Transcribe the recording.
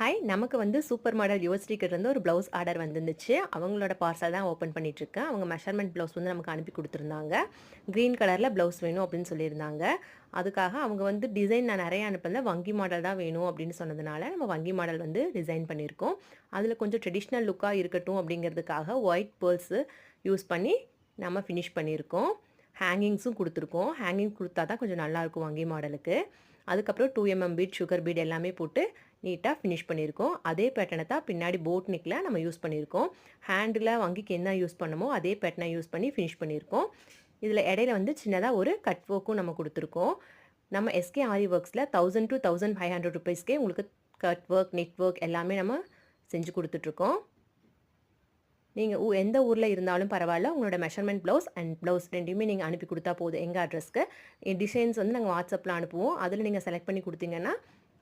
Hi, நமக்கு வந்து super model Yuvasri கிட்ட இருந்து ஒரு ப்ளவுஸ் ஆர்டர் வந்துருந்துச்சு. அவங்களோட பார்சல் தான் ஓப்பன் பண்ணிட்டுருக்கேன். அவங்க மெஷர்மெண்ட் ப்ளவுஸ் வந்து நமக்கு அனுப்பி குடுத்துருந்தாங்க. க்ரீன் கலர்ல ப்ளவுஸ் வேணும் அப்படின்னு சொல்லியிருந்தாங்க. அதுக்காக அவங்க வந்து டிசைன் நான் நெறைய அனுப்பல. வங்கி மாடல் தான் வேணும் அப்படின்னு சொன்னதுனால, நம்ம வங்கி மாடல் வந்து டிசைன் பண்ணியிருக்கோம். அதில கொஞ்சம் ட்ரெடிஷ்னல் லுக்கா இருக்கட்டும் அப்படிங்கிறதுக்காக ஒயிட் பேர்ல்ஸு யூஸ் பண்ணி நம்ம ஃபினிஷ் பண்ணியிருக்கோம். ஹேங்கிங்ஸும் குடுத்துருக்கோம். ஹேங்கிங் குடுத்தா தான் கொஞ்சம் நல்லாயிருக்கும் வங்கி மாடலுக்கு. அதுக்கப்புறம் 2 பீட், சுகர் பீட் எல்லாமே போட்டு நீட்டா ஃபினிஷ் பண்ணியிருக்கோம். அதே பேட்டர்ன தான் பின்னாடி போட் நெக்ல நம்ம யூஸ் பண்ணியிருக்கோம். ஹேண்டில வங்கிக்கு என்ன யூஸ் பண்ணமோ அதே பேட்டர்ன யூஸ் பண்ணி ஃபினிஷ் பண்ணியிருக்கோம். இதில இடையில வந்து சின்னதா ஒரு கட் ஒர்க்கும் நம்ம குடுத்துருக்கோம். நம்ம எஸ்கே ஆரி ஒர்க்ஸில் 1000 to 1500 ரூபீஸ்க்கே உங்களுக்கு கட் ஒர்க், நெட் ஒர்க் எல்லாமே நம்ம செஞ்சு குடுத்துட்ருக்கோம். நீங்க எந்த ஊர்ல இருந்தாலும் பரவாயில்ல. உங்களோட மெஷர்மெண்ட் ப்ளவுஸ் அண்ட் ப்ளவுஸ் 2யுமே நீங்க அனுப்பி குடுத்தா போதும் எங்க அட்ரஸ்க்கு. டிசைன்ஸ் வந்து நாங்க WhatsAppல அனுப்புவோம். அதில நீங்க செலக்ட் பண்ணி குடுத்தீங்கன்னா,